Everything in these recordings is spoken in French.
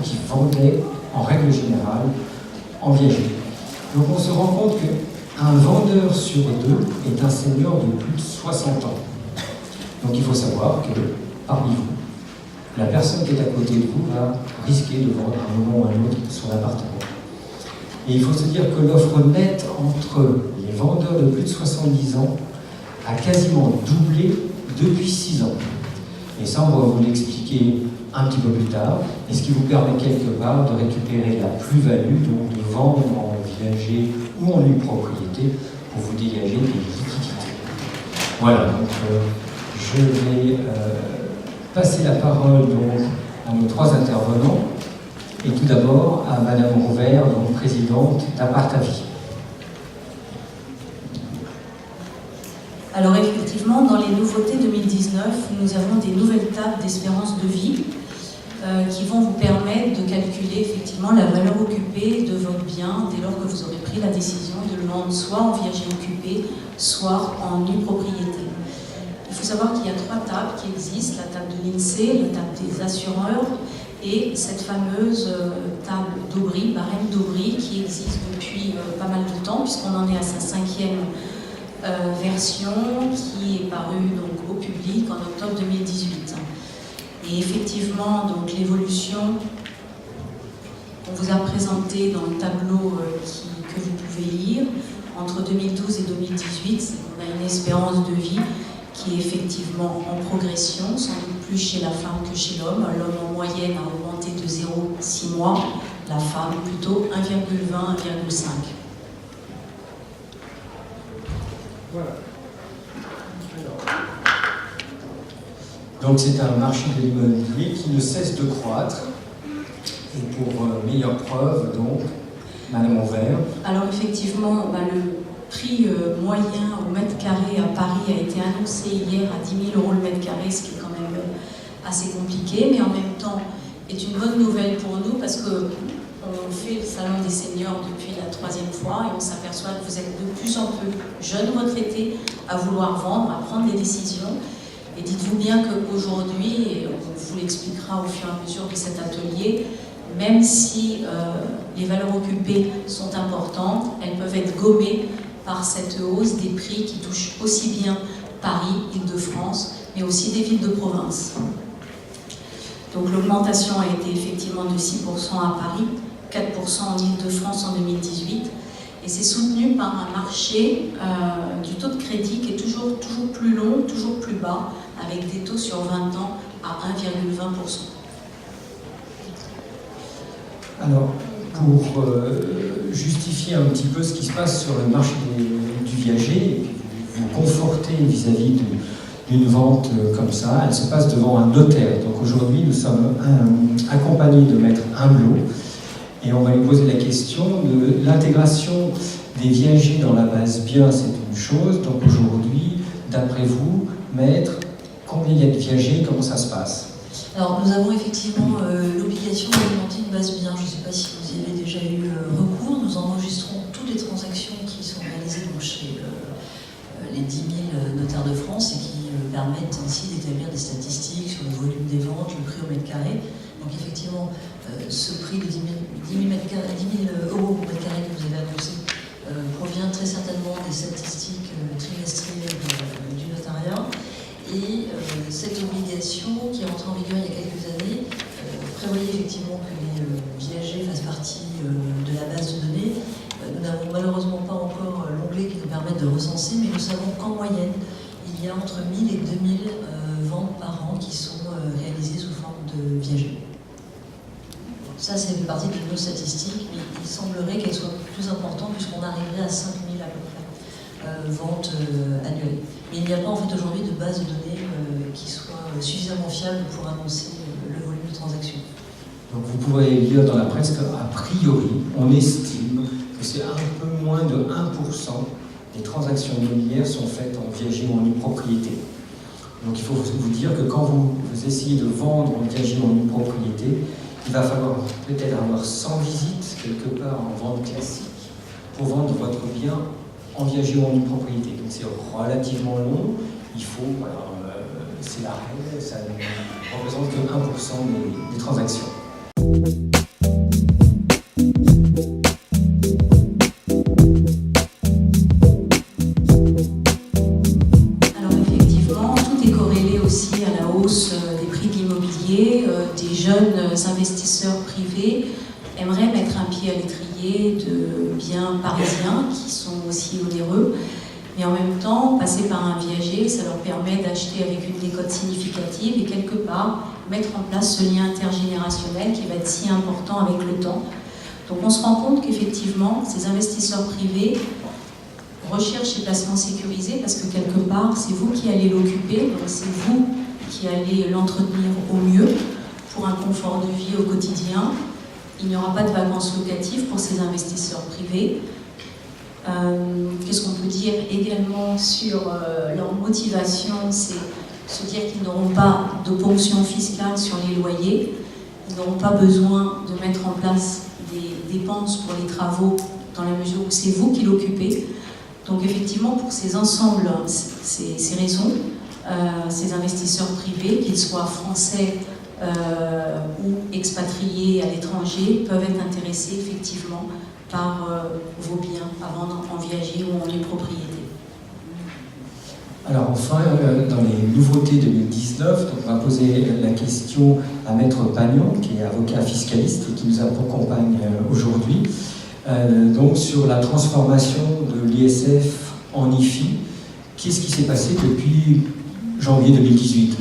qui vendaient en règle générale en viager. Donc on se rend compte qu'un vendeur sur deux est un senior de plus de 60 ans. Donc il faut savoir que parmi vous, la personne qui est à côté de vous va risquer de vendre à un moment ou à un autre son appartement. Et il faut se dire que l'offre nette entre les vendeurs de plus de 70 ans a quasiment doublé depuis 6 ans. Et ça, on va vous l'expliquer un petit peu plus tard, et ce qui vous permet quelque part de récupérer la plus-value, donc de vendre en viager ou en nue propriété pour vous dégager des liquidités. Voilà, donc je vais passer la parole donc à nos 3 intervenants, et tout d'abord à Madame Rouvert, donc présidente d'Appart-A-Vie. Alors effectivement, dans les nouveautés 2019, nous avons des nouvelles tables d'espérance de vie qui vont vous permettre de calculer effectivement la valeur occupée de votre bien dès lors que vous aurez pris la décision de le vendre soit en viager occupé, soit en nue propriété. Il faut savoir qu'il y a 3 tables qui existent, la table de l'INSEE, la table des assureurs et cette fameuse table d'Aubry, barème d'Aubry, qui existe depuis pas mal de temps puisqu'on en est à sa 5e version qui est parue donc au public en octobre 2018. Et effectivement, donc l'évolution qu'on vous a présentée dans le tableau que vous pouvez lire entre 2012 et 2018, on a une espérance de vie qui est effectivement en progression, sans doute plus chez la femme que chez l'homme. L'homme en moyenne a augmenté de 0,6 mois, la femme plutôt 1,20, 1,5. Voilà. Donc c'est un marché de l'immobilier qui ne cesse de croître. Et pour meilleure preuve, donc, Madame Rouvert. Alors effectivement, le prix moyen au mètre carré à Paris a été annoncé hier à 10 000 € le mètre carré, ce qui est quand même assez compliqué, mais en même temps est une bonne nouvelle pour nous parce que on fait le salon des seniors depuis la 3e fois et on s'aperçoit que vous êtes de plus en plus jeunes retraités à vouloir vendre, à prendre des décisions. Et dites-vous bien qu'aujourd'hui, et on vous l'expliquera au fur et à mesure de cet atelier, même si les valeurs occupées sont importantes, elles peuvent être gommées par cette hausse des prix qui touche aussi bien Paris, Île-de-France, mais aussi des villes de province. Donc l'augmentation a été effectivement de 6% à Paris, 4% en Île-de-France en 2018, et c'est soutenu par un marché du taux de crédit qui est toujours plus long, toujours plus bas, avec des taux sur 20 ans à 1,20%. Alors, pour justifier un petit peu ce qui se passe sur le marché du viager, et vous conforter vis-à-vis d'une vente comme ça, elle se passe devant un notaire. Donc aujourd'hui, nous sommes accompagnés de maître Humbleau, et on va lui poser la question de l'intégration des viagers dans la base bien, c'est une chose. Donc aujourd'hui, d'après vous, maître, combien il y a de viagers, comment ça se passe? Alors, nous avons effectivement l'obligation d'alimenter une base bien. Je ne sais pas si vous y avez déjà eu recours. Nous enregistrons toutes les transactions qui sont réalisées donc, chez les 10 000 notaires de France et qui permettent ainsi d'établir des statistiques sur le volume des ventes, le prix au mètre carré. Donc, effectivement, ce prix de 10 000 € au mètre carré que vous avez annoncé provient très certainement des statistiques trimestrielles du notariat. Et cette obligation, qui est rentrée en vigueur il y a quelques années, prévoyait effectivement que les viagers fassent partie de la base de données. Nous n'avons malheureusement pas encore l'onglet qui nous permette de recenser, mais nous savons qu'en moyenne, il y a entre 1000 et 2000 ventes par an qui sont réalisées sous forme de viagers. Ça, c'est une partie de nos statistiques, mais il semblerait qu'elle soit plus importante puisqu'on arriverait à 5000 à peu près ventes annuelles. Mais il n'y a pas en fait aujourd'hui de base de données qui soit suffisamment fiable pour annoncer le volume de transactions. Donc vous pourrez lire dans la presse qu'a priori, on estime que c'est un peu moins de 1% des transactions immobilières sont faites en viager ou en nue propriété. Donc il faut vous dire que quand vous essayez de vendre en viager ou en nue propriété, il va falloir peut-être avoir 100 visites quelque part en vente classique pour vendre votre bien en viager ou en nue propriété. Donc c'est relativement long, il faut, c'est la règle, ça ne représente que 1% des transactions. privés aimeraient mettre un pied à l'étrier de biens parisiens qui sont aussi onéreux, mais en même temps, passer par un viager, ça leur permet d'acheter avec une décote significative et quelque part mettre en place ce lien intergénérationnel qui va être si important avec le temps. Donc on se rend compte qu'effectivement, ces investisseurs privés recherchent ces placements sécurisés parce que quelque part, c'est vous qui allez l'occuper, donc c'est vous qui allez l'entretenir au mieux pour un confort de vie au quotidien. Il n'y aura pas de vacances locatives pour ces investisseurs privés. Qu'est-ce qu'on peut dire également sur leur motivation? C'est se dire qu'ils n'auront pas de ponction fiscale sur les loyers, ils n'auront pas besoin de mettre en place des dépenses pour les travaux dans la mesure où c'est vous qui l'occupez. Donc effectivement, pour ces ensembles, ces raisons, ces investisseurs privés, qu'ils soient français ou expatriés à l'étranger, peuvent être intéressés effectivement par vos biens avant d'en viager ou en les propriétés. Alors enfin, dans les nouveautés 2019, donc on va poser la question à Maître Pagnon, qui est avocat fiscaliste et qui nous accompagne aujourd'hui, donc sur la transformation de l'ISF en IFI. Qu'est-ce qui s'est passé depuis janvier 2018?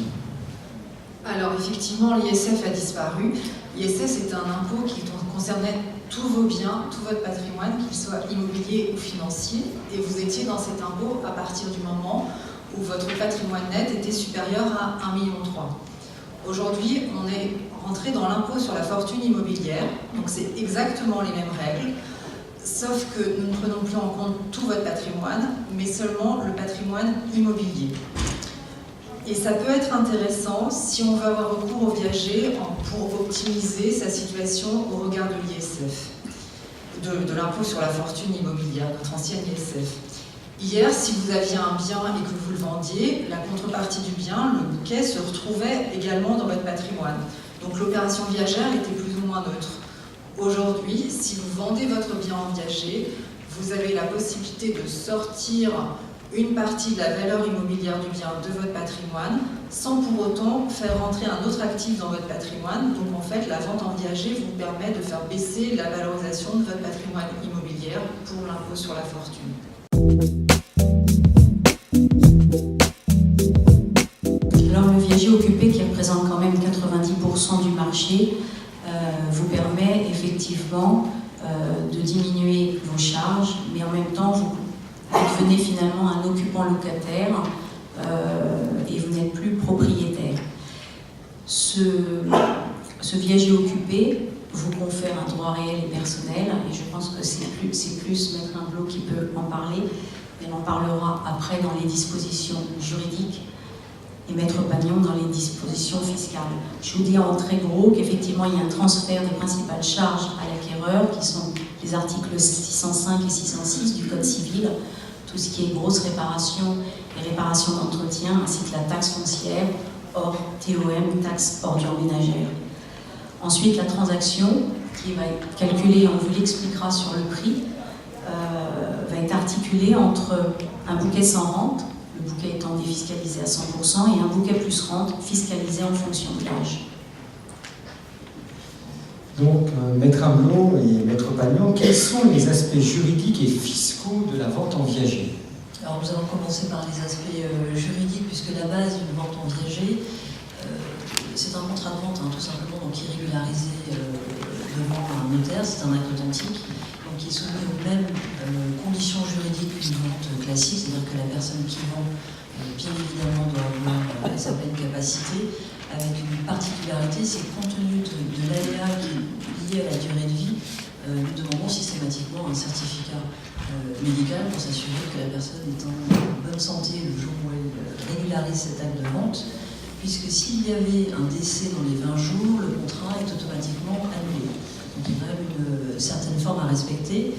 Alors effectivement, l'ISF a disparu. L'ISF, c'est un impôt qui concernait tous vos biens, tout votre patrimoine, qu'il soit immobilier ou financier, et vous étiez dans cet impôt à partir du moment où votre patrimoine net était supérieur à 1,3 million. Aujourd'hui, on est rentré dans l'impôt sur la fortune immobilière, donc c'est exactement les mêmes règles, sauf que nous ne prenons plus en compte tout votre patrimoine, mais seulement le patrimoine immobilier. Et ça peut être intéressant si on veut avoir recours au viager pour optimiser sa situation au regard de l'ISF, de l'impôt sur la fortune immobilière, notre ancienne ISF. Hier, si vous aviez un bien et que vous le vendiez, la contrepartie du bien, le bouquet, se retrouvait également dans votre patrimoine. Donc l'opération viagère était plus ou moins neutre. Aujourd'hui, si vous vendez votre bien en viager, vous avez la possibilité de sortir une partie de la valeur immobilière du bien de votre patrimoine sans pour autant faire rentrer un autre actif dans votre patrimoine. Donc en fait, la vente en viager vous permet de faire baisser la valorisation de votre patrimoine immobilier pour l'impôt sur la fortune. Alors le viager occupé, qui représente quand même 90% du marché, vous permet effectivement de diminuer vos charges, mais en même temps vous devenez finalement un occupant locataire et vous n'êtes plus propriétaire. Ce viager occupé vous confère un droit réel et personnel, et je pense que c'est plus Maître Imblot qui peut en parler. Elle en parlera après dans les dispositions juridiques et Maître Pagnon dans les dispositions fiscales. Je vous dis en très gros qu'effectivement il y a un transfert des principales charges à l'acquéreur, qui sont les articles 605 et 606 du Code civil, tout ce qui est grosses réparations et réparations d'entretien, ainsi que la taxe foncière, hors TOM, taxe ordures ménagères. Ensuite, la transaction, qui va être calculée, on vous l'expliquera sur le prix, va être articulée entre un bouquet sans rente, le bouquet étant défiscalisé à 100%, et un bouquet plus rente, fiscalisé en fonction de l'âge. Donc, Maître Imblot et Maître Pagnon, quels sont les aspects juridiques et fiscaux de la vente en viager? Alors nous allons commencer par les aspects juridiques, puisque la base d'une vente en viager, c'est un contrat de vente, tout simplement, donc qui est régularisé devant un notaire, c'est un acte authentique, donc qui est soumis aux mêmes conditions juridiques qu'une vente classique, c'est-à-dire que la personne qui vend, bien évidemment, doit avoir sa pleine capacité, avec une particularité, c'est que compte tenu de l'aléa qui est lié à la durée de vie, nous demandons systématiquement un certificat médical pour s'assurer que la personne est en bonne santé le jour où elle régularise cet acte de vente, puisque s'il y avait un décès dans les 20 jours, le contrat est automatiquement annulé. Donc il y a quand même une certaine forme à respecter.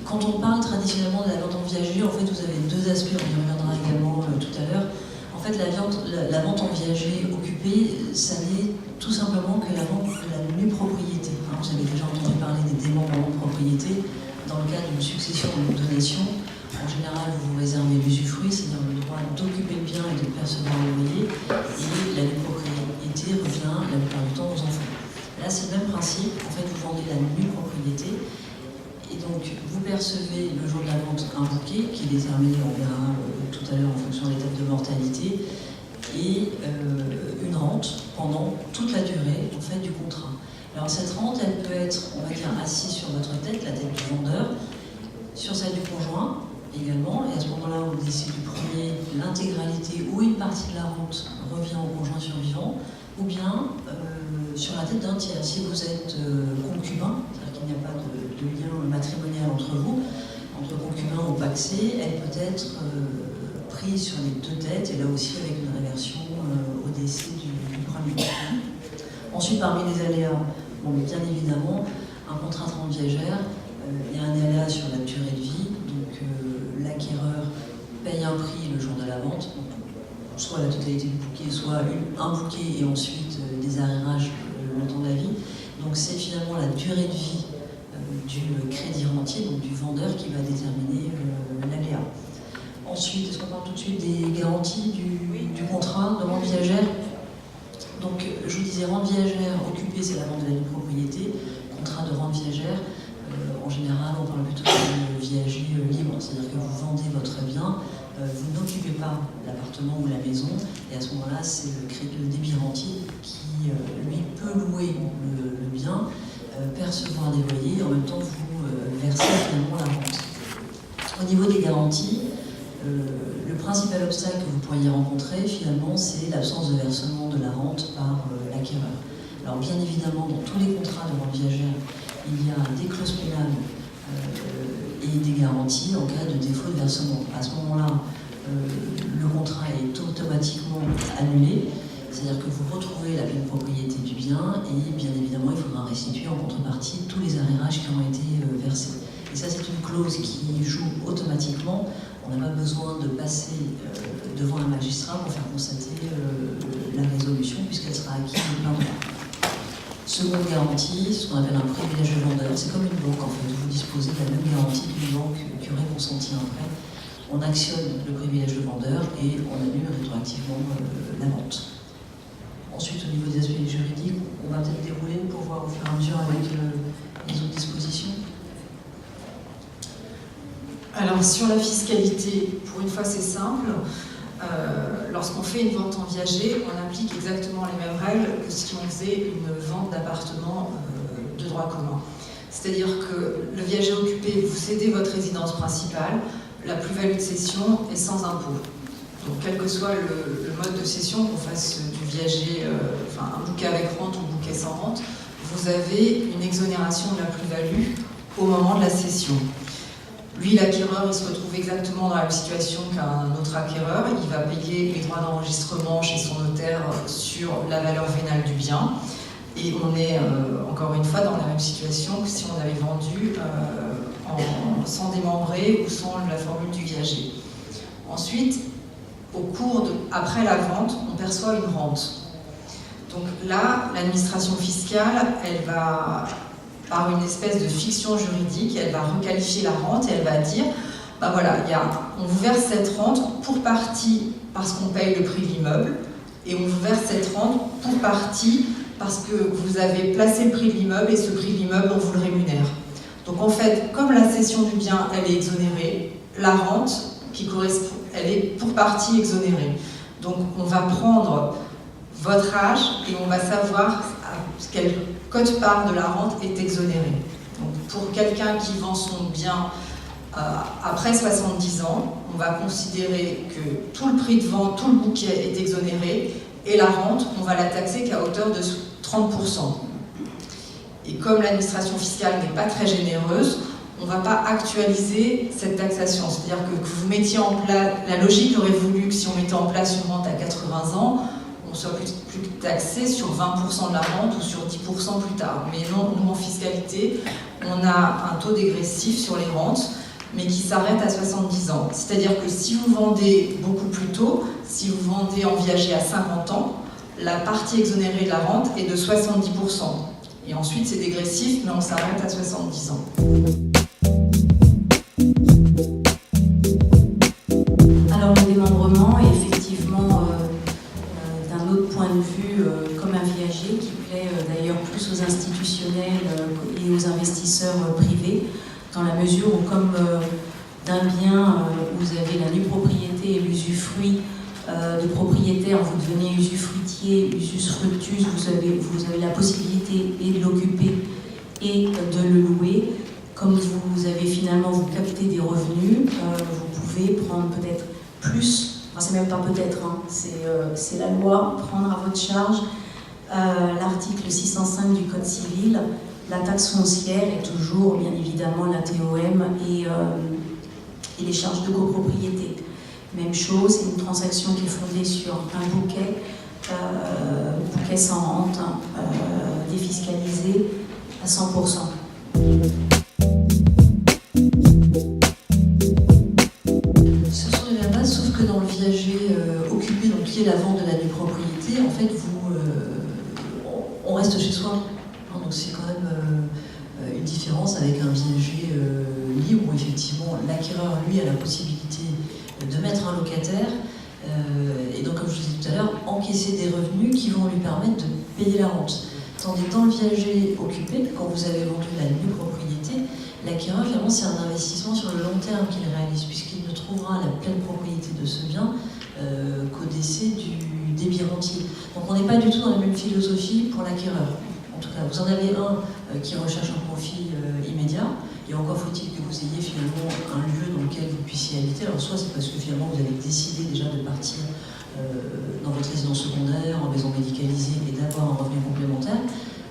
Quand on parle traditionnellement de la vente en viager, en fait vous avez deux aspects, on y reviendra également tout à l'heure. En fait la vente en viager occupée, ça n'est tout simplement que la vente de la nue propriété. Vous avez déjà entendu parler des démembrements de propriété. Dans le cas d'une succession ou d'une donation, en général, vous vous réservez l'usufruit, c'est-à-dire le droit d'occuper le bien et de percevoir le loyer, et la propriété revient la plupart du temps aux enfants. là, c'est le même principe. En fait, vous vendez la nue propriété. Et donc, vous percevez le jour de la vente un bouquet qui est déterminé, on verra tout à l'heure en fonction des étapes de mortalité, et une rente pendant toute la durée en fait, du contrat. Alors cette rente, elle peut être, on va dire, assise sur votre tête, la tête du vendeur, sur celle du conjoint également, et à ce moment-là, au décès du premier, l'intégralité ou une partie de la rente revient au conjoint survivant, ou bien sur la tête d'un tiers. Si vous êtes concubin, c'est-à-dire qu'il n'y a pas de lien matrimonial entre vous, entre concubin ou pacsé, elle peut être prise sur les deux têtes, et là aussi avec une réversion au décès du premier. Ensuite, parmi les aléas, bon, bien évidemment, un contrat de rente viagère, il y a un aléa sur la durée de vie, donc l'acquéreur paye un prix le jour de la vente, donc, soit la totalité du bouquet, soit un bouquet et ensuite des arrérages le temps de la vie. Donc c'est finalement la durée de vie du crédit rentier, donc du vendeur, qui va déterminer l'aléa. Ensuite, est-ce qu'on parle tout de suite des garanties du contrat de rente viagère? Donc, je vous disais, rente viagère occupée, c'est la vente de la nue propriété. Contrat de rente viagère, en général, on parle plutôt de viager libre, c'est-à-dire que vous vendez votre bien, vous n'occupez pas l'appartement ou la maison, et à ce moment-là, c'est le débit rentier qui, lui, peut louer le bien, percevoir des loyers, et en même temps, vous versez finalement la rente. Au niveau des garanties, le principal obstacle que vous pourriez rencontrer, finalement, c'est l'absence de versement de la rente par l'acquéreur. Alors, bien évidemment, dans tous les contrats de rente viagère, il y a des clauses pénales et des garanties en cas de défaut de versement. À ce moment-là, le contrat est automatiquement annulé, c'est-à-dire que vous retrouvez la pleine propriété du bien et, bien évidemment, il faudra restituer en contrepartie tous les arrérages qui ont été versés. Et ça, c'est une clause qui joue automatiquement. On n'a pas besoin de passer devant un magistrat pour faire constater la résolution, puisqu'elle sera acquise de plein droit. Seconde garantie, ce qu'on appelle un privilège de vendeur. C'est comme une banque, en fait. Vous disposez de la même garantie qu'une banque qui aurait consenti un prêt. On actionne le privilège de vendeur et on annule rétroactivement la vente. Ensuite, au niveau des aspects juridiques, on va peut-être dérouler pour voir au fur et à mesure avec les autres dispositions. Alors sur la fiscalité, pour une fois c'est simple, lorsqu'on fait une vente en viager, on applique exactement les mêmes règles que si on faisait une vente d'appartement de droit commun. C'est-à-dire que le viager occupé, vous cédez votre résidence principale, la plus-value de cession est sans impôt. Donc quel que soit le mode de cession, qu'on fasse du viager, enfin un bouquet avec rente ou bouquet sans rente, vous avez une exonération de la plus-value au moment de la cession. Lui, l'acquéreur, il se retrouve exactement dans la même situation qu'un autre acquéreur. Il va payer les droits d'enregistrement chez son notaire sur la valeur vénale du bien. Et on est, encore une fois, dans la même situation que si on avait vendu sans démembrer ou sans la formule du viager. Ensuite, après la vente, on perçoit une rente. Donc là, l'administration fiscale, elle va, par une espèce de fiction juridique, elle va requalifier la rente et elle va dire, ben voilà, on vous verse cette rente pour partie parce qu'on paye le prix de l'immeuble, et on vous verse cette rente pour partie parce que vous avez placé le prix de l'immeuble et ce prix de l'immeuble, on vous le rémunère. Donc en fait, comme la cession du bien, elle est exonérée, la rente qui correspond, elle est pour partie exonérée. Donc on va prendre votre âge et on va savoir quelle quote-part de la rente est exonérée. Donc pour quelqu'un qui vend son bien après 70 ans, on va considérer que tout le prix de vente, tout le bouquet est exonéré et la rente, on va la taxer qu'à hauteur de 30%. Et comme l'administration fiscale n'est pas très généreuse, on ne va pas actualiser cette taxation. C'est-à-dire que vous mettiez en place, la logique aurait voulu que si on mettait en place une rente à 80 ans, on soit plus taxé sur 20% de la rente ou sur 10% plus tard. Mais non, nous en fiscalité, on a un taux dégressif sur les rentes, mais qui s'arrête à 70 ans. C'est-à-dire que si vous vendez beaucoup plus tôt, si vous vendez en viager à 50 ans, la partie exonérée de la rente est de 70%. Et ensuite, c'est dégressif, mais on s'arrête à 70 ans. Alors, le démembrement est effectivement d'un autre point de vue comme un viager qui plaît d'ailleurs plus aux institutionnels et aux investisseurs privés, dans la mesure où, comme d'un bien, vous avez la nue propriété et l'usufruit de propriétaire, vous devenez usufruitier, usufructus, vous avez la possibilité et de l'occuper et de le louer. Comme vous avez finalement, vous captez des revenus, vous pouvez prendre peut-être plus, enfin c'est même pas peut-être, hein, c'est la loi, prendre à votre charge l'article 605 du Code civil, la taxe foncière et toujours bien évidemment la TOM et les charges de copropriété. Même chose, c'est une transaction qui est fondée sur un bouquet sans rente, défiscalisé à 100%. Ce sont les mêmes bases, sauf que dans le viager occupé, donc qui est la vente de la nue propriété, en fait, on reste chez soi. Donc c'est quand même une différence avec un viager libre où effectivement l'acquéreur, lui, a la possibilité de mettre un locataire et donc, comme je vous disais tout à l'heure, encaisser des revenus qui vont lui permettre de payer la rente. Tandis que dans le viager occupé, quand vous avez vendu la nue propriété, l'acquéreur, finalement, c'est un investissement sur le long terme qu'il réalise, puisqu'il ne trouvera la pleine propriété de ce bien qu'au décès du débit rentier. Donc on n'est pas du tout dans la même philosophie pour l'acquéreur. En tout cas, vous en avez un qui recherche un profit immédiat, et encore faut-il que vous ayez finalement un lieu dans lequel vous puissiez habiter. Alors soit c'est parce que finalement vous avez décidé déjà de partir dans votre résidence secondaire, en maison médicalisée, et d'avoir un revenu complémentaire,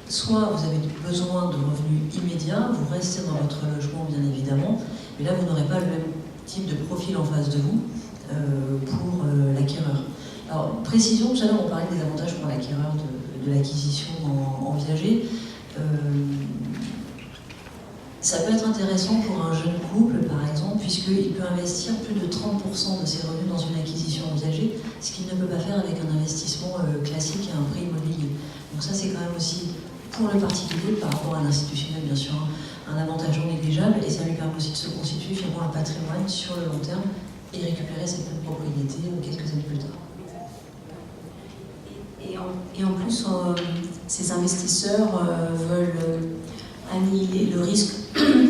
soit vous avez besoin de revenus immédiats, vous restez dans votre logement bien évidemment, mais là vous n'aurez pas le même type de profil en face de vous pour l'acquéreur. Alors précision, tout à l'heure on parlait des avantages pour l'acquéreur de l'acquisition en viager. Ça peut être intéressant pour un jeune couple, par exemple, puisqu'il peut investir plus de 30% de ses revenus dans une acquisition en viager, ce qu'il ne peut pas faire avec un investissement classique et un prêt immobilier. Donc ça, c'est quand même aussi, pour le particulier, par rapport à l'institutionnel, bien sûr, un avantage non négligeable, et ça lui permet aussi de se constituer finalement un patrimoine sur le long terme et récupérer cette même propriété quelques années plus tard. Et en plus, ces investisseurs veulent annihiler le risque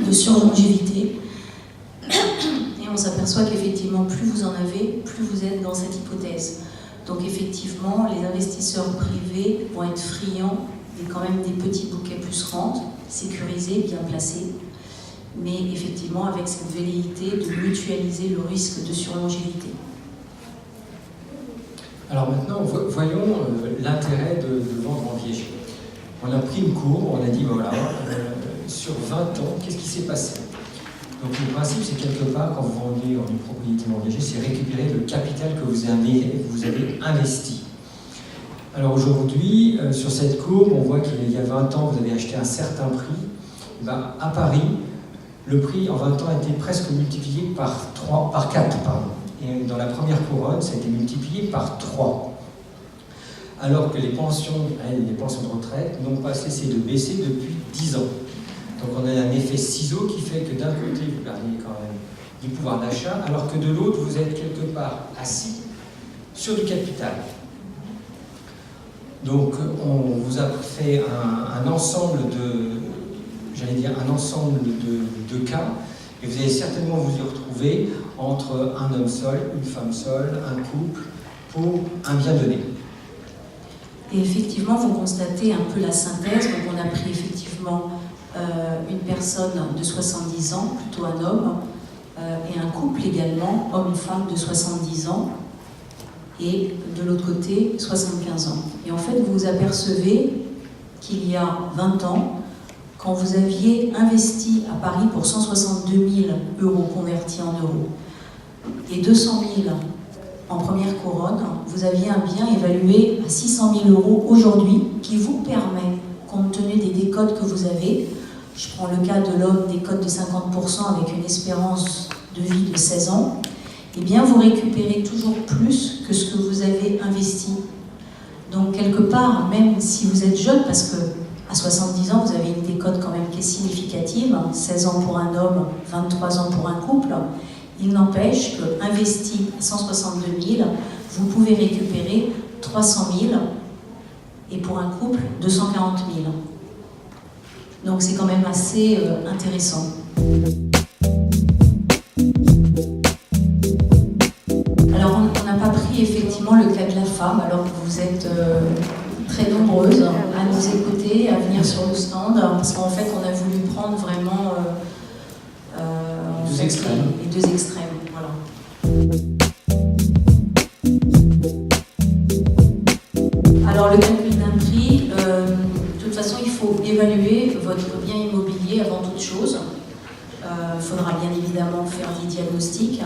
de surlongévité. Et on s'aperçoit qu'effectivement, plus vous en avez, plus vous êtes dans cette hypothèse. Donc effectivement, les investisseurs privés vont être friands quand même des petits bouquets plus rente, sécurisés, bien placés, mais effectivement avec cette velléité de mutualiser le risque de surlongévité. Alors maintenant, voyons l'intérêt de vendre en viager. On a pris une courbe, on a dit voilà, sur 20 ans, qu'est-ce qui s'est passé? Donc le principe, c'est quelque part, quand vous vendez une propriété en viager, c'est récupérer le capital que vous avez investi. Alors aujourd'hui, sur cette courbe, on voit qu'il y a 20 ans, vous avez acheté un certain prix. Et bien, à Paris, le prix en 20 ans a été presque multiplié par 4. Et dans la première couronne, ça a été multiplié par 3. Alors que les pensions de retraite n'ont pas cessé de baisser depuis 10 ans. Donc on a un effet ciseau qui fait que d'un côté, vous gagnez quand même du pouvoir d'achat, alors que de l'autre, vous êtes quelque part assis sur du capital. Donc on vous a fait un ensemble de cas, et vous allez certainement vous y retrouver entre un homme seul, une femme seule, un couple, pour un bien donné. Et effectivement, vous constatez un peu la synthèse. Donc on a pris effectivement une personne de 70 ans, plutôt un homme, et un couple également, homme-femme de 70 ans, et de l'autre côté, 75 ans. Et en fait, vous vous apercevez qu'il y a 20 ans, quand vous aviez investi à Paris pour 162 000 euros convertis en euros, et 200 000 en première couronne, vous aviez un bien évalué à 600 000 euros aujourd'hui, qui vous permet, compte tenu des décotes que vous avez, je prends le cas de l'homme, décote de 50% avec une espérance de vie de 16 ans, eh bien vous récupérez toujours plus que ce que vous avez investi. Donc quelque part, même si vous êtes jeune, parce que à 70 ans, vous avez une décote quand même qui est significative, 16 ans pour un homme, 23 ans pour un couple, il n'empêche qu'investi à 162 000, vous pouvez récupérer 300 000 et pour un couple, 240 000. Donc c'est quand même assez intéressant. Alors on n'a pas pris effectivement le cas de la femme, alors que vous êtes très nombreuses à nous écouter, à venir sur le stand, parce qu'en fait on a voulu prendre vraiment les deux extrêmes. Voilà. Alors le calcul d'un prix, de toute façon il faut évaluer votre bien immobilier avant toute chose. Il faudra bien évidemment faire des diagnostics.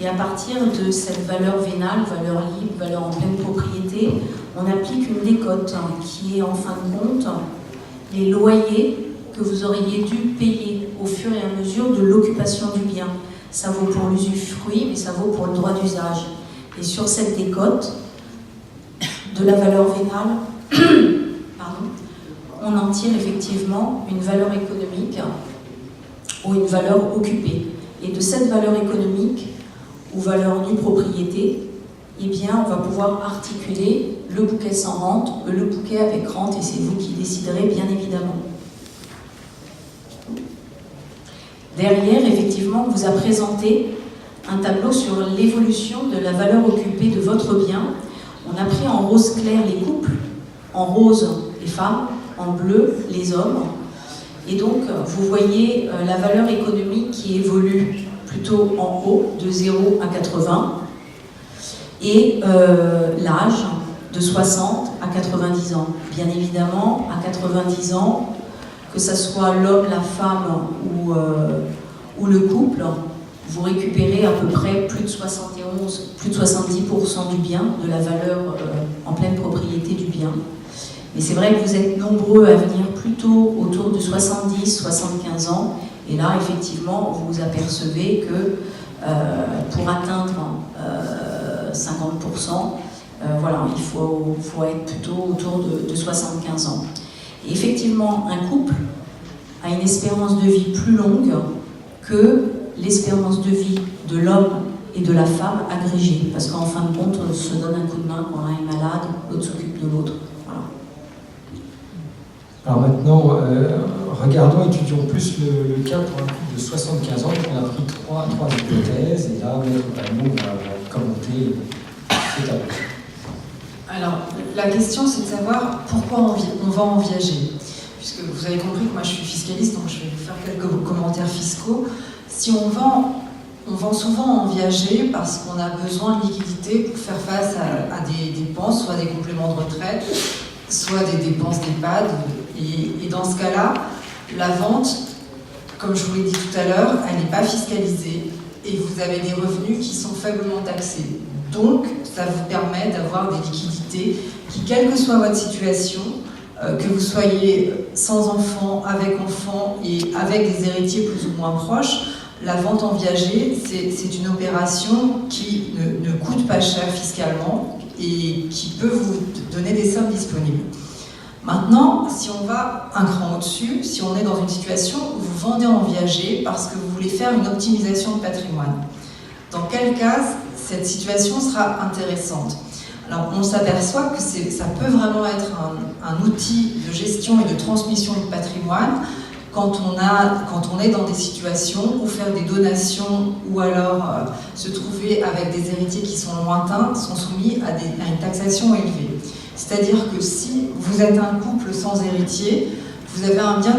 Et à partir de cette valeur vénale, valeur libre, valeur en pleine propriété, on applique une décote qui est en fin de compte les loyers que vous auriez dû payer au fur et à mesure de l'occupation du bien. Ça vaut pour l'usufruit, mais ça vaut pour le droit d'usage. Et sur cette décote de la valeur vénale, on en tire effectivement une valeur économique ou une valeur occupée. Et de cette valeur économique ou valeur nue propriété, eh bien, on va pouvoir articuler le bouquet sans rente, le bouquet avec rente, et c'est vous qui déciderez, bien évidemment. Derrière, effectivement, on vous a présenté un tableau sur l'évolution de la valeur occupée de votre bien. On a pris en rose clair les couples, en rose les femmes, en bleu les hommes. Et donc, vous voyez la valeur économique qui évolue plutôt en haut, de 0 à 80, et l'âge de 60 à 90 ans. Bien évidemment, à 90 ans, que ce soit l'homme, la femme ou le couple, vous récupérez à peu près plus de 71, plus de 70% du bien, de la valeur en pleine propriété du bien. Mais c'est vrai que vous êtes nombreux à venir plutôt autour de 70-75 ans, et là, effectivement, vous vous apercevez que pour atteindre 50%, voilà, il faut être plutôt autour de 75 ans. Et effectivement, un couple a une espérance de vie plus longue que l'espérance de vie de l'homme et de la femme agrégée, parce qu'en fin de compte, on se donne un coup de main quand l'un est malade, l'autre s'occupe de l'autre. Voilà. Alors maintenant, regardons, étudions plus le cas pour un couple de 75 ans. On a pris trois hypothèses, et là, nous, on va commenter ce tableau. Alors, la question, c'est de savoir pourquoi on va en viager. Puisque vous avez compris que moi, je suis fiscaliste, donc je vais vous faire quelques commentaires fiscaux. Si on vend souvent en viager parce qu'on a besoin de liquidité pour faire face à des dépenses, soit des compléments de retraite, soit des dépenses d'EHPAD. Et dans ce cas-là, la vente, comme je vous l'ai dit tout à l'heure, elle n'est pas fiscalisée et vous avez des revenus qui sont faiblement taxés. Donc, ça vous permet d'avoir des liquidités qui, quelle que soit votre situation, que vous soyez sans enfant, avec enfant et avec des héritiers plus ou moins proches, la vente en viager, c'est une opération qui ne coûte pas cher fiscalement et qui peut vous donner des sommes disponibles. Maintenant, si on va un cran au-dessus, si on est dans une situation où vous vendez en viager parce que vous voulez faire une optimisation de patrimoine, dans quel cas cette situation sera intéressante? Alors, on s'aperçoit que ça peut vraiment être un outil de gestion et de transmission du patrimoine quand on est dans des situations où faire des donations ou alors se trouver avec des héritiers qui sont lointains sont soumis à une taxation élevée. C'est-à-dire que si vous êtes un couple sans héritier, vous avez un bien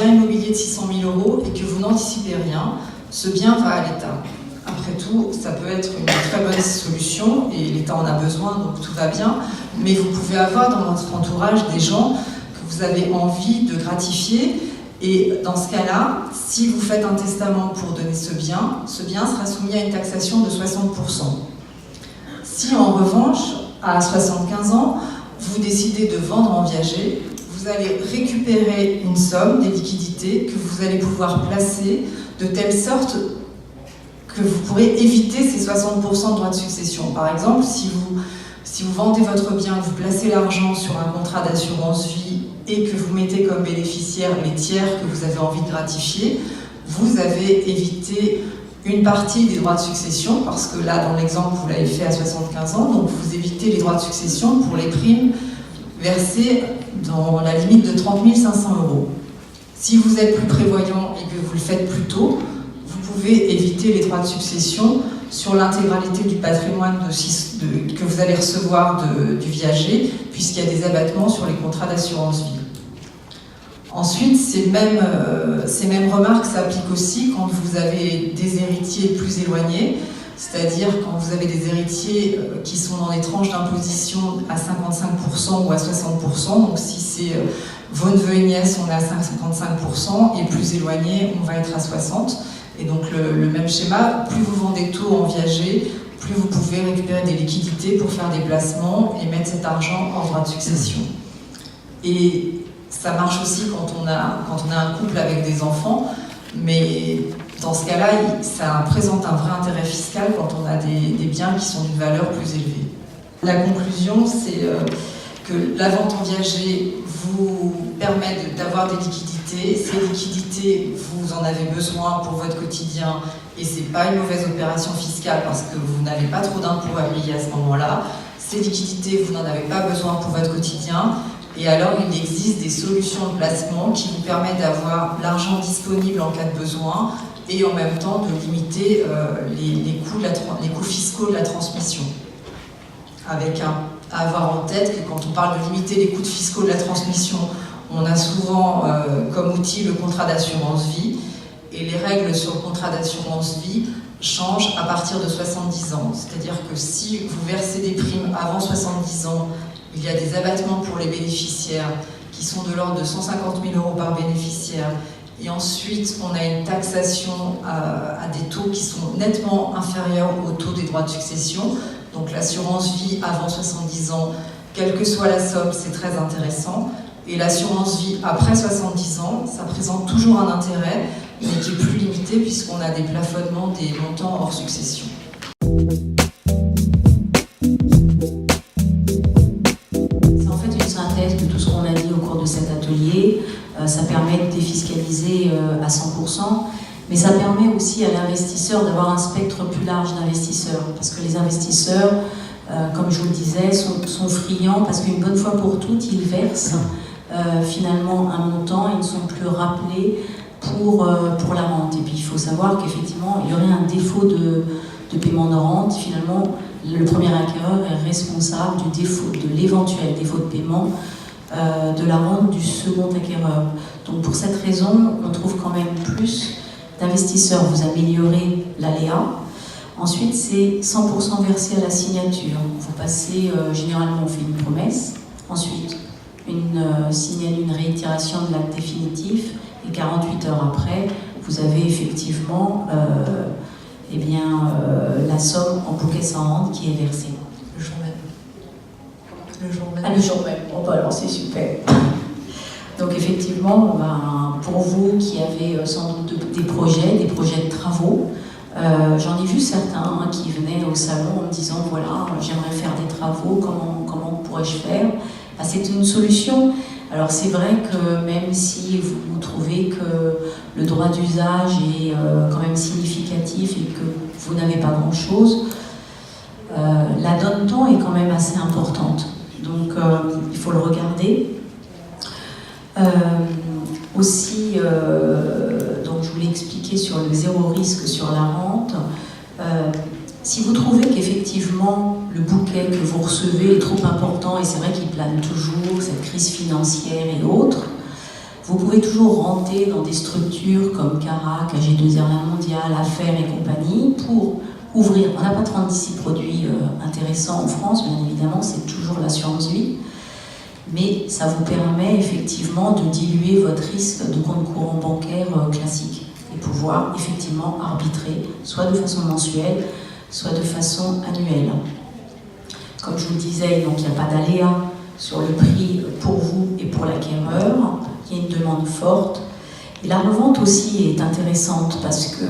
immobilier de 600 000 € et que vous n'anticipez rien, ce bien va à l'État. Après tout, ça peut être une très bonne solution et l'État en a besoin, donc tout va bien. Mais vous pouvez avoir dans votre entourage des gens que vous avez envie de gratifier. Et dans ce cas-là, si vous faites un testament pour donner ce bien sera soumis à une taxation de 60%. Si en revanche, à 75 ans, vous décidez de vendre en viager, vous allez récupérer une somme, des liquidités que vous allez pouvoir placer de telle sorte que vous pourrez éviter ces 60% de droits de succession. Par exemple, si vous vendez votre bien, vous placez l'argent sur un contrat d'assurance vie et que vous mettez comme bénéficiaires les tiers que vous avez envie de gratifier, vous avez évité une partie des droits de succession, parce que là, dans l'exemple, vous l'avez fait à 75 ans, donc vous évitez les droits de succession pour les primes versées dans la limite de 30 500 €. Si vous êtes plus prévoyant et que vous le faites plus tôt, vous pouvez éviter les droits de succession sur l'intégralité du patrimoine que vous allez recevoir du viager, puisqu'il y a des abattements sur les contrats d'assurance vie. Ensuite, ces mêmes remarques s'appliquent aussi quand vous avez des héritiers plus éloignés, c'est-à-dire quand vous avez des héritiers qui sont dans des tranches d'imposition à 55% ou à 60%, donc si c'est vos neveux et nièces, on est à 55%, et plus éloigné, on va être à 60%. Et donc le même schéma, plus vous vendez tôt en viager, plus vous pouvez récupérer des liquidités pour faire des placements et mettre cet argent en droit de succession. Et ça marche aussi quand on a un couple avec des enfants, mais dans ce cas-là, ça présente un vrai intérêt fiscal quand on a des biens qui sont d'une valeur plus élevée. La conclusion, c'est que la vente en viager vous permet d'avoir des liquidités. Ces liquidités, vous en avez besoin pour votre quotidien et c'est pas une mauvaise opération fiscale parce que vous n'avez pas trop d'impôts à payer à ce moment-là. Ces liquidités, vous n'en avez pas besoin pour votre quotidien. Et alors, il existe des solutions de placement qui vous permettent d'avoir l'argent disponible en cas de besoin et en même temps de limiter les coûts fiscaux de la transmission. Avec à avoir en tête que quand on parle de limiter les coûts fiscaux de la transmission, on a souvent comme outil le contrat d'assurance vie. Et les règles sur le contrat d'assurance vie changent à partir de 70 ans. C'est-à-dire que si vous versez des primes avant 70 ans, il y a des abattements pour les bénéficiaires qui sont de l'ordre de 150 000 € par bénéficiaire. Et ensuite, on a une taxation à des taux qui sont nettement inférieurs au taux des droits de succession. Donc l'assurance vie avant 70 ans, quelle que soit la somme, c'est très intéressant. Et l'assurance vie après 70 ans, ça présente toujours un intérêt, mais qui est plus limité puisqu'on a des plafonnements des montants hors succession. C'est en fait une synthèse de tout ce qu'on a dit au cours de cet atelier. Ça permet de défiscaliser à 100%, mais ça permet aussi à l'investisseur d'avoir un spectre plus large d'investisseurs, parce que les investisseurs, comme je vous le disais, sont friands, parce qu'une bonne fois pour toutes, ils versent finalement un montant, ils ne sont plus rappelés pour la rente. Et puis il faut savoir qu'effectivement, il y aurait un défaut de paiement de rente. Finalement, le premier acquéreur est responsable du défaut, de l'éventuel défaut de paiement de la rente du second acquéreur. Donc pour cette raison, on trouve quand même plus d'investisseurs. Vous améliorez l'aléa. Ensuite, c'est 100% versé à la signature. Vous passez, généralement, on fait une promesse. Ensuite, une réitération de l'acte définitif. Et 48 heures après, vous avez effectivement la somme en bouquet sans rente qui est versée. Le jour même. Le jour même. Ah, le jour même. Bon, bah alors c'est super. Donc effectivement, pour vous qui avez sans doute des projets de travaux, j'en ai vu certains qui venaient au salon en me disant voilà, j'aimerais faire des travaux, comment pourrais-je faire? C'est une solution. Alors c'est vrai que même si vous trouvez que le droit d'usage est quand même significatif et que vous n'avez pas grand-chose, la donne-temps est quand même assez importante. Donc il faut le regarder. Aussi, donc je voulais expliquer sur le zéro risque sur la rente. Si vous trouvez qu'effectivement le bouquet que vous recevez est trop important, et c'est vrai qu'il plane toujours, cette crise financière et autres, vous pouvez toujours renter dans des structures comme Carac, AG2R La Mondiale, Affaires et compagnie pour ouvrir. On n'a pas 36 produits intéressants en France, bien évidemment, c'est toujours l'assurance vie. Mais ça vous permet effectivement de diluer votre risque de compte courant bancaire classique et pouvoir effectivement arbitrer, soit de façon mensuelle, soit de façon annuelle. Comme je vous le disais, donc il n'y a pas d'aléa sur le prix pour vous et pour l'acquéreur, il y a une demande forte. Et la revente aussi est intéressante parce que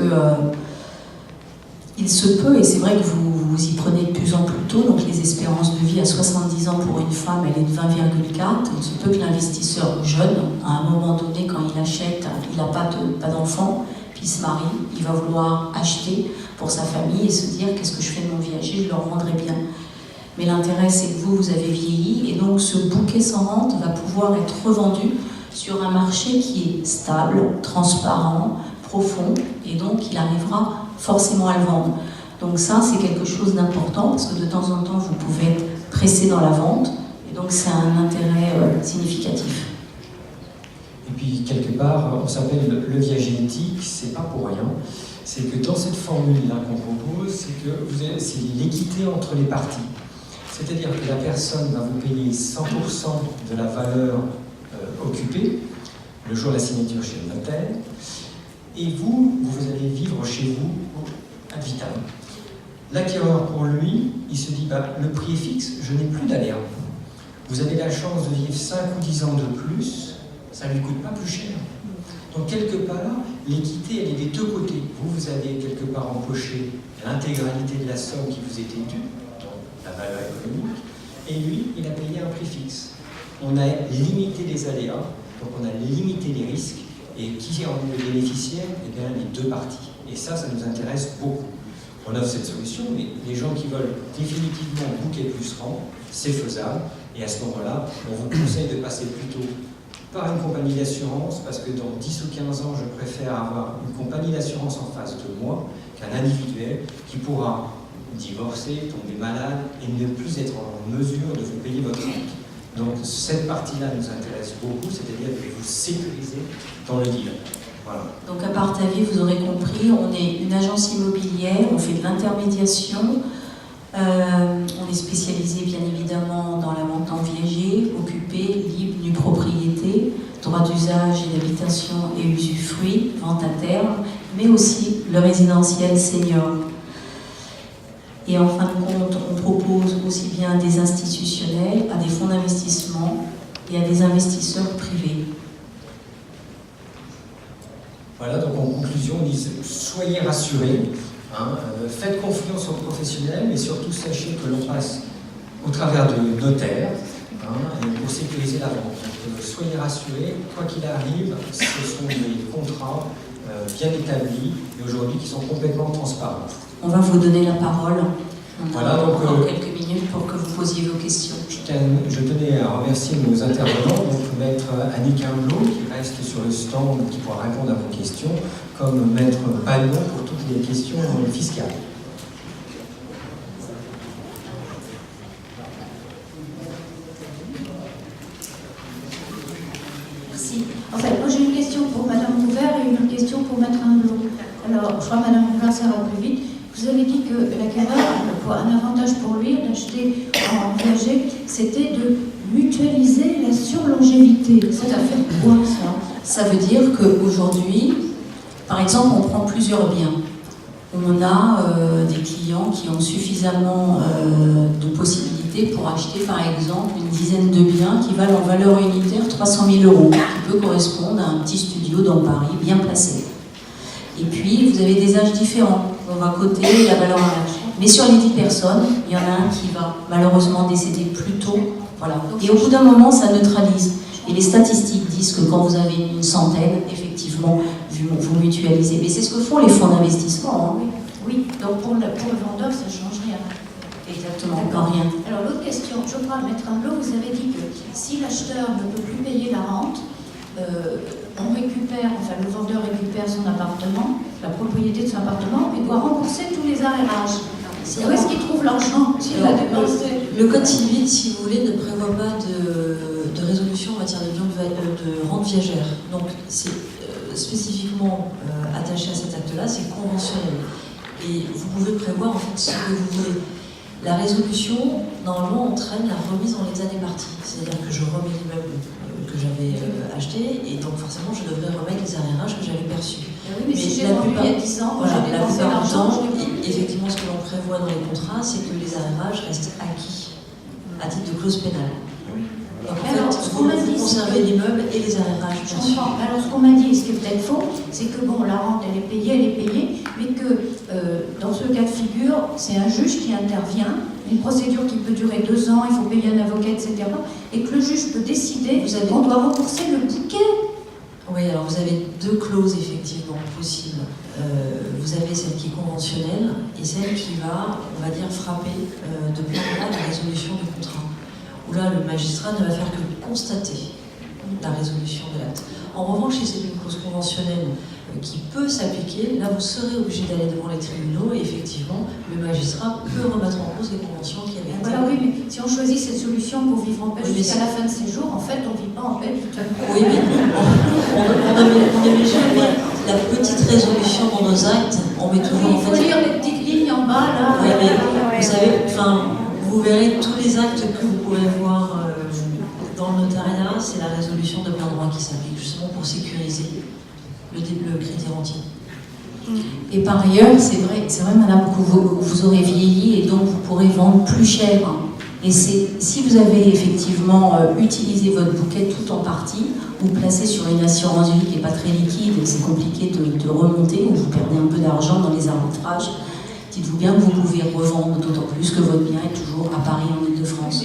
il se peut, et c'est vrai que vous y prenez de plus en plus tôt, donc les espérances de vie à 70 ans pour une femme, elle est de 20,4. Il se peut que l'investisseur jeune, à un moment donné, quand il achète, il n'a pas d'enfant, puis il se marie, il va vouloir acheter pour sa famille et se dire qu'est-ce que je fais de mon viager, je le revendrai bien. Mais l'intérêt, c'est que vous avez vieilli, et donc ce bouquet sans rente va pouvoir être revendu sur un marché qui est stable, transparent, profond, et donc il arrivera forcément à le vendre. Donc ça, c'est quelque chose d'important, parce que de temps en temps, vous pouvez être pressé dans la vente, et donc c'est un intérêt significatif. Et puis, quelque part, on s'appelle levier génétique, c'est pas pour rien. C'est que dans cette formule-là qu'on propose, c'est l'équité entre les parties. C'est-à-dire que la personne va vous payer 100% de la valeur occupée, le jour de la signature chez le notaire, et vous allez vivre chez vous ad vitam. L'acquéreur, pour lui, il se dit, le prix est fixe, je n'ai plus d'aléas. Vous avez la chance de vivre 5 ou 10 ans de plus, ça ne lui coûte pas plus cher. Donc, quelque part, l'équité, elle est des deux côtés. Vous avez quelque part empoché l'intégralité de la somme qui vous était due, donc la valeur économique, et lui, il a payé un prix fixe. On a limité les aléas, donc on a limité les risques, et qui en est le bénéficiaire? Eh bien, les deux parties. Et ça nous intéresse beaucoup. On offre cette solution, mais les gens qui veulent définitivement booker plus rang, c'est faisable, et à ce moment-là, on vous conseille de passer plutôt par une compagnie d'assurance, parce que dans 10 ou 15 ans, je préfère avoir une compagnie d'assurance en face de moi qu'un individuel qui pourra divorcer, tomber malade et ne plus être en mesure de vous payer votre rente. Donc cette partie-là nous intéresse beaucoup, c'est-à-dire que vous sécurisez dans le deal. Voilà. Donc à Partavis, vous aurez compris, on est une agence immobilière, on fait de l'intermédiation, on est spécialisé bien évidemment dans la vente en viager, occupée, libre, nue propriété, droit d'usage et d'habitation et usufruit, vente à terme, mais aussi le résidentiel senior. Et en fin de compte, on propose aussi bien à des institutionnels, à des fonds d'investissement et à des investisseurs privés. Voilà, donc en conclusion, on dit soyez rassurés, faites confiance aux professionnels, mais surtout sachez que l'on passe au travers de notaires pour sécuriser la vente. Donc, soyez rassurés, quoi qu'il arrive, ce sont des contrats bien établis et aujourd'hui qui sont complètement transparents. On va vous donner la parole. On a encore quelques minutes pour que vous posiez vos questions. Je tenais à remercier nos intervenants, donc Maître Annick Humblot qui reste sur le stand, qui pourra répondre à vos questions, comme Maître Ballon pour toutes les questions fiscales. Merci. En fait, moi j'ai une question pour Madame Bouvert et une question pour Maître Humblot. Alors, je crois que Madame Bouvert, ça va plus vite. Vous avez dit que l'acquéreur, un avantage pour lui d'acheter en viager, c'était de mutualiser la surlongévité. Ça a fait quoi ça? Ça veut dire qu'aujourd'hui, par exemple, on prend plusieurs biens. On a des clients qui ont suffisamment de possibilités pour acheter, par exemple, une dizaine de biens qui valent en valeur unitaire 300 000 €, qui peut correspondre à un petit studio dans Paris, bien placé. Et puis, vous avez des âges différents. On va coter la valeur en âge. Mais sur les 10 personnes, il y en a un qui va malheureusement décéder plus tôt. Voilà. Et au bout d'un moment, ça neutralise. Et les statistiques disent que quand vous avez une centaine, effectivement, vous mutualisez. Mais c'est ce que font les fonds d'investissement. Oui, donc pour le vendeur, ça ne change rien. Exactement, pas rien. Alors l'autre question, je crois, Maître Humblot, vous avez dit que si l'acheteur ne peut plus payer la rente, on récupère, enfin le vendeur récupère son appartement, la propriété de son appartement, et doit rembourser tous les arrérages. Où est-ce qu'il trouve l'argent s'il a dépensé? Le code civil, si vous voulez, ne prévoit pas de résolution en matière de rente viagère. Donc c'est spécifiquement attaché à cet acte-là, c'est conventionnel. Et vous pouvez prévoir en fait ce que vous voulez. La résolution, normalement, entraîne la remise en l'état des parties. C'est-à-dire que je remets l'immeuble que j'avais acheté, et donc forcément, je devrais remettre les arrérages que j'avais perçus. Oui, mais si j'ai vendu il y a 10 ans, voilà, j'ai la dépensé plupart du l'argent, temps, effectivement, ce que l'on prévoit dans les contrats, c'est que les arrérages restent acquis à titre de clause pénale. Donc en alors, fait, vous conservez l'immeuble et les arrérages. Je comprends. Alors ce qu'on m'a dit, ce qui est peut-être faux, c'est que bon, la rente elle est payée, mais que dans ce cas de figure, c'est un juge qui intervient, une procédure qui peut durer 2 ans, il faut payer un avocat, etc. Et que le juge peut décider qu'on doit rembourser le bouquet. Oui, alors vous avez 2 clauses effectivement possibles. Vous avez celle qui est conventionnelle et celle qui va, on va dire, frapper de plein droit la résolution du contrat. Où là, le magistrat ne va faire que constater la résolution de l'acte. En revanche, si c'est une cause conventionnelle qui peut s'appliquer, là vous serez obligé d'aller devant les tribunaux et effectivement le magistrat peut remettre en cause les conventions qui avaient été. Voilà, oui, mais si on choisit cette solution pour vivre en paix Oui, jusqu'à la fin de ses jours, en fait, on ne vit pas en paix du tout. Oui, mais on ne met jamais la petite résolution dans nos actes, on met toujours en Il faut fait. lire les petites lignes en bas, là. Oui, mais vous savez, vous verrez tous les actes que vous pourrez voir dans le notariat, c'est la résolution de plein droit qui s'applique justement pour sécuriser le crédit rentier. Et par ailleurs, c'est vrai, madame, que vous aurez vieilli et donc vous pourrez vendre plus cher. Et si vous avez effectivement utilisé votre bouquet tout en partie, vous placez sur une assurance vie qui n'est pas très liquide et c'est compliqué de remonter, ou vous perdez un peu d'argent dans les arbitrages, dites-vous bien que vous pouvez revendre, d'autant plus que votre bien est toujours à Paris, en Ile-de-France.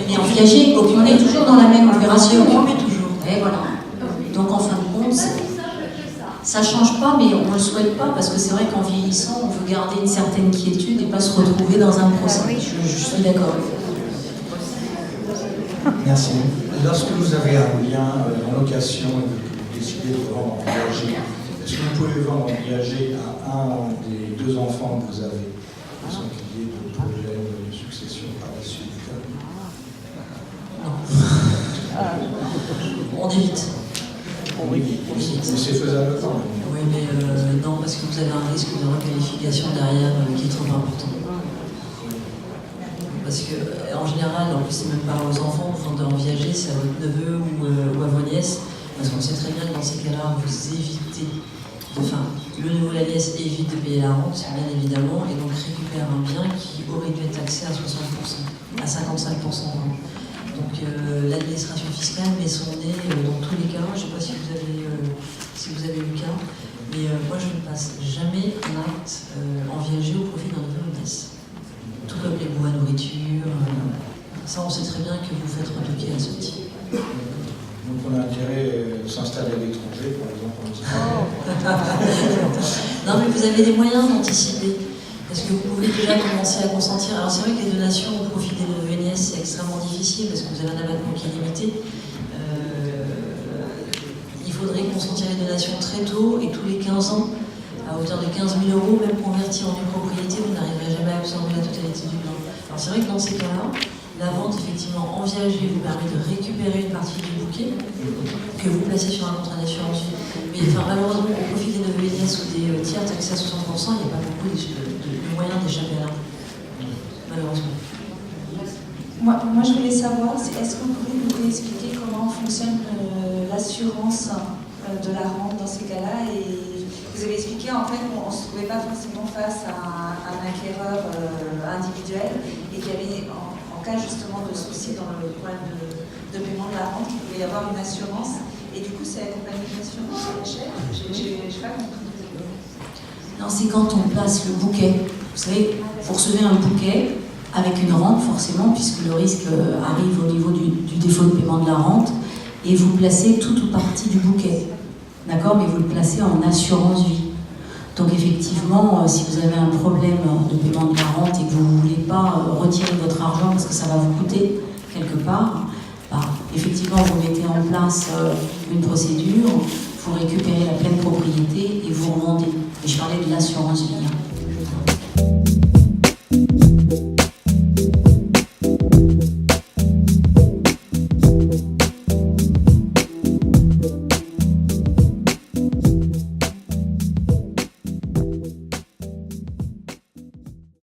Mais en viager, on est toujours dans la même opération. On met toujours. Et voilà. Donc en fin de compte, ça ne change pas, mais on ne le souhaite pas, parce que c'est vrai qu'en vieillissant, on veut garder une certaine quiétude et pas se retrouver dans un procès. Je suis d'accord. Merci. Lorsque vous avez un bien en location et que vous décidez de vendre en viager, est-ce que vous pouvez vendre en viager à un des deux enfants que vous avez, qui sont liés de projets de succession par la suite? On évite. Mais c'est faisable quand même. Oui, mais non, parce que vous avez un risque de requalification derrière qui est trop important. Parce que, en général, en plus, c'est même pas aux enfants, vous vendez en viager, c'est à votre neveu ou à vos nièces, parce qu'on sait très bien que dans ces cas-là, vous évitez, le neveu ou la nièce évite de payer la rente, bien évidemment, et donc récupère un bien qui aurait dû être taxé à 60%, à 55%. Donc l'administration fiscale met son nez dans tous les cas. Je ne sais pas si vous avez eu le cas, mais moi je ne passe jamais un acte en viager au profit d'un neveu ou nièce. Tout comme les bouts à nourriture, ça on sait très bien que vous faites retoquer à ce type. Donc on a intérêt à s'installer à l'étranger, par exemple, en Israël. Non, mais vous avez des moyens d'anticiper. Parce que vous pouvez déjà commencer à consentir. Alors c'est vrai que les donations au profit des neveux et nièces, c'est extrêmement difficile parce que vous avez un abattement qui est limité. Il faudrait consentir les donations très tôt et tous les 15 ans, à hauteur de 15 000 €, même convertis en une propriété, vous n'arriverez jamais à absorber la totalité du bien. Alors c'est vrai que dans ces cas-là, la vente effectivement en viager vous permet de récupérer une partie du bouquet que vous placez sur un contrat d'assurance vie. Mais malheureusement, au profit des neveux et nièces ou des tiers taxés à 60%, il n'y a pas beaucoup de moyens d'échapper à l'impôt. Malheureusement. Moi, je voulais savoir, est-ce que vous pouvez nous expliquer comment fonctionne l'assurance de la rente dans ces cas-là? Et vous avez expliqué en fait qu'on ne se trouvait pas forcément face à un acquéreur individuel et qu'il y avait, en cas justement de souci dans le problème de paiement de la rente, il pouvait y avoir une assurance. Et du coup, c'est accompagné d'une assurance, c'est cher? Je pas compris. Non, c'est quand on place le bouquet. Vous savez, vous recevez un bouquet avec une rente, forcément, puisque le risque arrive au niveau du défaut de paiement de la rente, et vous placez tout ou partie du bouquet. D'accord? Mais vous le placez en assurance vie. Donc effectivement, si vous avez un problème de paiement de la rente et que vous ne voulez pas retirer votre argent parce que ça va vous coûter quelque part, effectivement, vous mettez en place une procédure, vous récupérez la pleine propriété et vous revendez. Et je parlais de l'assurance vie.